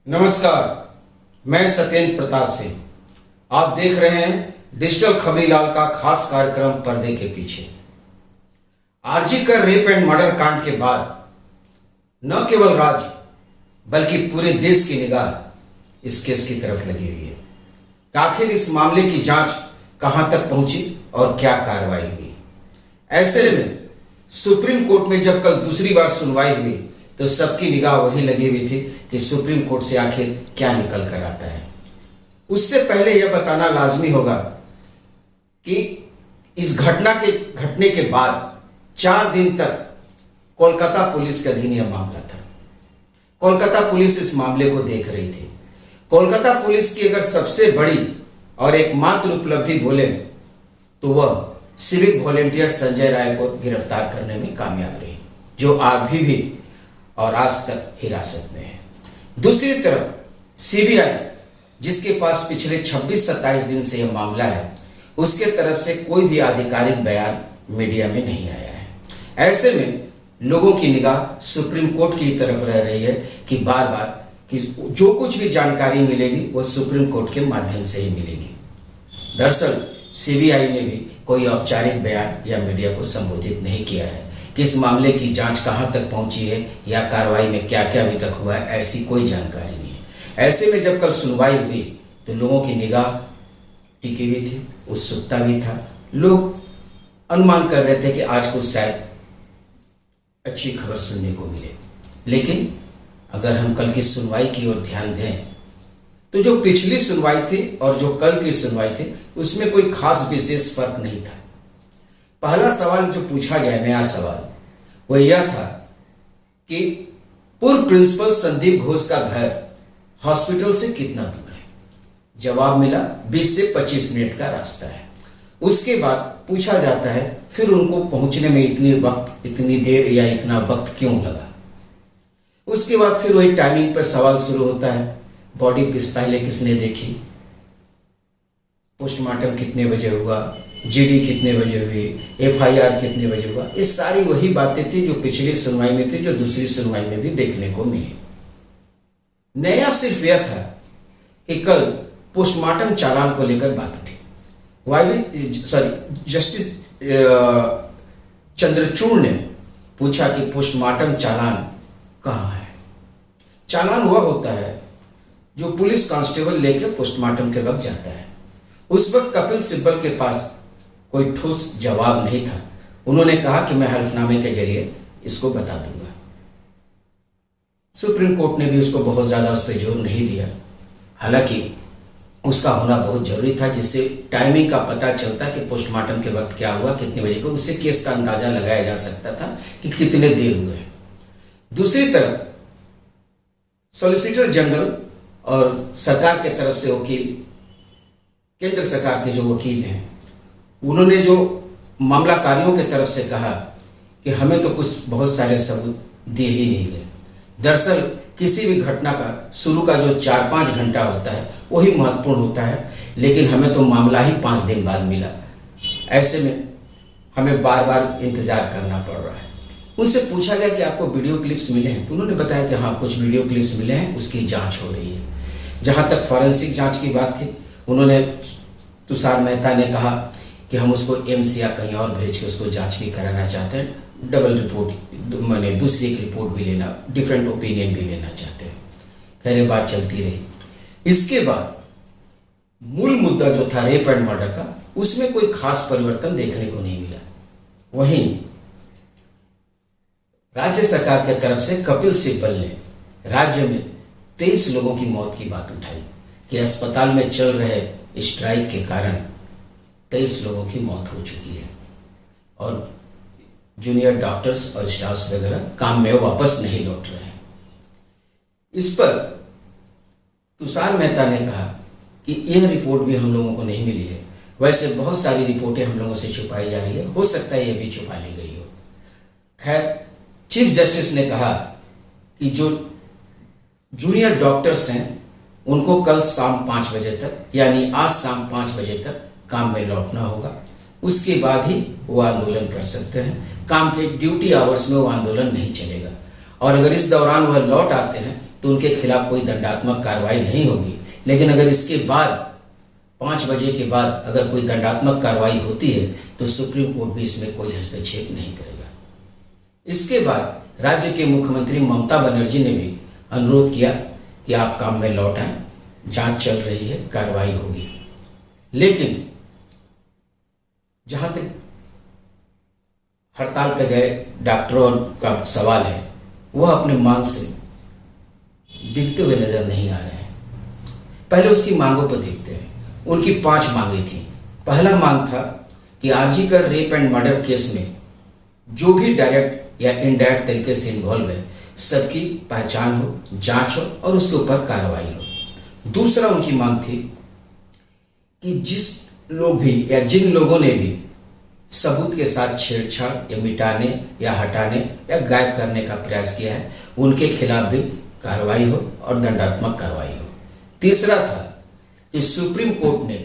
नमस्कार, मैं सत्येंद्र प्रताप सिंह। आप देख रहे हैं डिजिटल खबरीलाल का खास कार्यक्रम पर्दे के पीछे। आरजी कर रेप एंड मर्डर कांड के बाद न केवल राज्य बल्कि पूरे देश की निगाह इस केस की तरफ लगी हुई है कि आखिर इस मामले की जांच कहां तक पहुंची और क्या कार्रवाई हुई। ऐसे में सुप्रीम कोर्ट में जब कल दूसरी बार सुनवाई हुई तो सबकी निगाह वही लगी हुई थी कि सुप्रीम कोर्ट से आखिर क्या निकल कर आता है। उससे पहले यह बताना लाजमी होगा कि इस घटने के बाद 4 दिन तक कोलकाता पुलिस के अधीन यह मामला था। कोलकाता पुलिस इस मामले को देख रही थी। कोलकाता पुलिस की अगर सबसे बड़ी और एकमात्र उपलब्धि बोले तो वह सिविक वॉलेंटियर संजय राय को गिरफ्तार करने में कामयाब रही, जो अभी भी और आज तक हिरासत में है। दूसरी तरफ सीबीआई, जिसके पास पिछले 26-27 दिन से यह मामला है, उसके तरफ से कोई भी आधिकारिक बयान मीडिया में नहीं आया है। ऐसे में लोगों की निगाह सुप्रीम कोर्ट की तरफ रह रही है कि बार बार कि जो कुछ भी जानकारी मिलेगी वह सुप्रीम कोर्ट के माध्यम से ही मिलेगी। दरअसल सीबीआई ने भी कोई औपचारिक बयान या मीडिया को संबोधित नहीं किया है कि इस मामले की जांच कहां तक पहुंची है या कार्रवाई में क्या क्या अभी तक हुआ है, ऐसी कोई जानकारी नहीं है। ऐसे में जब कल सुनवाई हुई तो लोगों की निगाह टिकी हुई थी, उत्सुकता भी था। लोग अनुमान कर रहे थे कि आज कुछ शायद अच्छी खबर सुनने को मिले। लेकिन अगर हम कल की सुनवाई की ओर ध्यान दें तो जो पिछली सुनवाई थी और जो कल की सुनवाई थी उसमें कोई खास विशेष फर्क नहीं था। पहला सवाल जो पूछा गया, नया सवाल, वह यह था कि पूर्व प्रिंसिपल संदीप घोष का घर हॉस्पिटल से कितना दूर है। जवाब मिला 20 से 25 मिनट का रास्ता है। उसके बाद पूछा जाता है फिर उनको पहुंचने में इतनी देर या इतना वक्त क्यों लगा। उसके बाद फिर वही टाइमिंग पर सवाल शुरू होता है, बॉडी पहले किसने देखी, पोस्टमार्टम कितने बजे हुआ, जीडी कितने बजे हुई, एफआईआर कितने बजे हुआ। ये सारी वही बातें थी जो पिछली सुनवाई में थी, जो दूसरी सुनवाई में भी देखने को मिली। नया सिर्फ यह था कि कल पोस्टमार्टम चालान को लेकर बात उठी। जस्टिस चंद्रचूड़ ने पूछा कि पोस्टमार्टम चालान कहाँ है। चालान वह होता है जो पुलिस कांस्टेबल लेकर पोस्टमार्टम के वक्त जाता है। उस वक्त कपिल सिब्बल के पास कोई ठोस जवाब नहीं था। उन्होंने कहा कि मैं हल्फनामे के जरिए इसको बता दूंगा। सुप्रीम कोर्ट ने भी उसको बहुत ज्यादा उस पर जोर नहीं दिया, हालांकि उसका होना बहुत जरूरी था, जिससे टाइमिंग का पता चलता कि पोस्टमार्टम के वक्त क्या हुआ, कितने बजे को, उससे केस का अंदाजा लगाया जा सकता था कि कितने देर हुए। दूसरी तरफ सॉलिसिटर जनरल और सरकार के तरफ से वकील, केंद्र सरकार के जो वकील हैं, उन्होंने जो मामलाकारियों की तरफ से कहा कि हमें तो कुछ बहुत सारे सबूत दिए ही नहीं गए। दरअसल किसी भी घटना का शुरू का जो 4-5 घंटा होता है वही महत्वपूर्ण होता है, लेकिन हमें तो मामला ही 5 दिन बाद मिला। ऐसे में हमें बार बार इंतजार करना पड़ रहा है। उनसे पूछा गया कि आपको वीडियो क्लिप्स मिले हैं, तो उन्होंने बताया कि हाँ, कुछ वीडियो क्लिप्स मिले हैं, उसकी जांच हो रही है। जहां तक फॉरेंसिक जांच की बात थी, उन्होंने तुषार मेहता ने कहा कि हम उसको एम्स या कहीं और भेज के उसको जांच भी कराना चाहते हैं, डबल रिपोर्ट माने दूसरी एक रिपोर्ट भी लेना, डिफरेंट ओपिनियन भी लेना चाहते हैं। खैर ये बात चलती रही। इसके बाद मूल मुद्दा जो था रेप एंड मर्डर का, उसमें कोई खास परिवर्तन देखने को नहीं मिला। वहीं राज्य सरकार की तरफ से कपिल सिब्बल ने राज्य में 23 लोगों की मौत की बात उठाई कि अस्पताल में चल रहे स्ट्राइक के कारण 23 लोगों की मौत हो चुकी है और जूनियर डॉक्टर्स और स्टाफ्स वगैरह काम में वापस नहीं लौट रहे हैं। इस पर तुषार मेहता ने कहा कि यह रिपोर्ट भी हम लोगों को नहीं मिली है। वैसे बहुत सारी रिपोर्टें हम लोगों से छुपाई जा रही है, हो सकता है यह भी छुपा ली गई हो। खैर, चीफ जस्टिस ने कहा कि जो जूनियर डॉक्टर्स हैं उनको कल शाम 5 बजे तक, यानी आज शाम 5 बजे तक काम में लौटना होगा। उसके बाद ही वो आंदोलन कर सकते हैं। काम के ड्यूटी आवर्स में वो आंदोलन नहीं चलेगा और अगर इस दौरान वह लौट आते हैं तो तो उनके खिलाफ कोई दंडात्मक कार्रवाई नहीं होगी। लेकिन अगर इसके बाद 5 बजे के बाद अगर कोई दंडात्मक कार्रवाई होती है तो सुप्रीम कोर्ट भी इसमें कोई हस्तक्षेप नहीं करेगा। इसके बाद राज्य के मुख्यमंत्री ममता बनर्जी ने भी अनुरोध किया कि आप काम में लौट आएं, जांच चल रही है, कार्रवाई होगी। लेकिन जहां तक हड़ताल पे गए डॉक्टरों का सवाल है, वह अपने मांग से बिकते हुए नजर नहीं आ रहे हैं। पहले उसकी मांगों पर देखते हैं। उनकी 5 मांगे थी। पहला मांग था कि आरजी कर रेप एंड मर्डर केस में जो भी डायरेक्ट या इनडायरेक्ट तरीके से इन्वॉल्व है, सबकी पहचान हो, जांच हो और उसके ऊपर कार्रवाई हो। दूसरा उनकी मांग थी कि जिस लोग भी या जिन लोगों ने भी सबूत के साथ छेड़छाड़ या मिटाने या हटाने या गायब करने का प्रयास किया है, उनके खिलाफ भी कार्रवाई हो और दंडात्मक कार्रवाई हो। तीसरा था कि सुप्रीम कोर्ट ने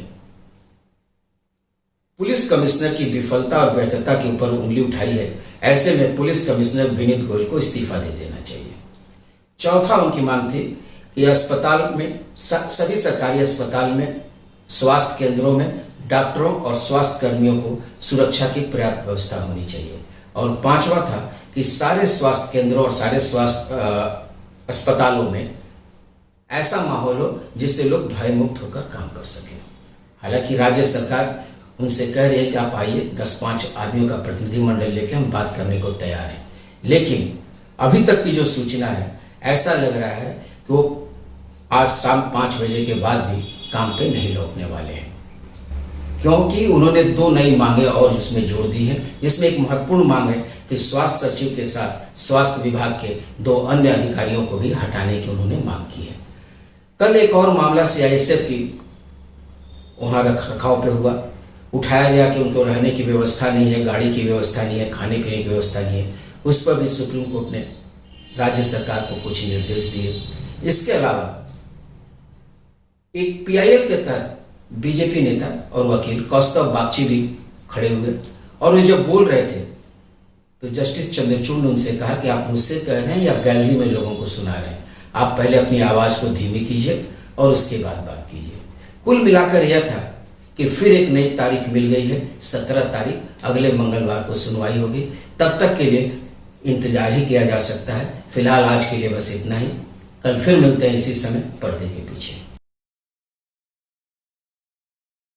पुलिस कमिश्नर की विफलता और व्यर्थता के ऊपर उंगली उठाई है, ऐसे में पुलिस कमिश्नर विनीत गोयल को इस्तीफा दे देना चाहिए। चौथा उनकी मांग थी कि अस्पताल में सभी सरकारी अस्पताल में, स्वास्थ्य केंद्रों में डॉक्टरों और स्वास्थ्य कर्मियों को सुरक्षा की पर्याप्त व्यवस्था होनी चाहिए। और पांचवा था कि सारे स्वास्थ्य केंद्रों और सारे स्वास्थ्य अस्पतालों में ऐसा माहौल हो जिससे लोग भयमुक्त होकर काम कर सकें। हालांकि राज्य सरकार उनसे कह रही है कि आप आइए, 10-5 आदमियों का प्रतिनिधिमंडल लेकर हम बात करने को तैयार हैं। लेकिन अभी तक की जो सूचना है, ऐसा लग रहा है कि वो आज शाम 5 बजे के बाद भी काम पे नहीं लौटने वाले हैं, क्योंकि उन्होंने 2 नई मांगे और उसमें जोड़ दी है। जिसमें एक महत्वपूर्ण मांग है कि स्वास्थ्य सचिव के साथ स्वास्थ्य विभाग के 2 अन्य अधिकारियों को भी हटाने की उन्होंने मांग की है। कल एक और मामला सीआईएसएफ की वहाँ रखरखाव पे हुआ, उठाया गया कि उनको रहने की व्यवस्था नहीं है, गाड़ी की व्यवस्था नहीं है, खाने पीने की व्यवस्था नहीं है। उस पर भी सुप्रीम कोर्ट ने राज्य सरकार को कुछ निर्देश दिए। इसके अलावा एक पीआईएल के तहत बीजेपी नेता और वकील कौस्तव बागची भी खड़े हुए और वे जब बोल रहे थे तो जस्टिस चंद्रचूड़ ने उनसे कहा कि आप मुझसे कह रहे हैं या गैलरी में लोगों को सुना रहे हैं, आप पहले अपनी आवाज को धीमी कीजिए और उसके बाद बात कीजिए। कुल मिलाकर यह था कि फिर एक नई तारीख मिल गई है, 17 तारीख, अगले मंगलवार को सुनवाई होगी। तब तक के लिए इंतजार ही किया जा सकता है। फिलहाल आज के लिए बस इतना ही। कल फिर मिलते हैं इसी समय पर्दे के पीछे।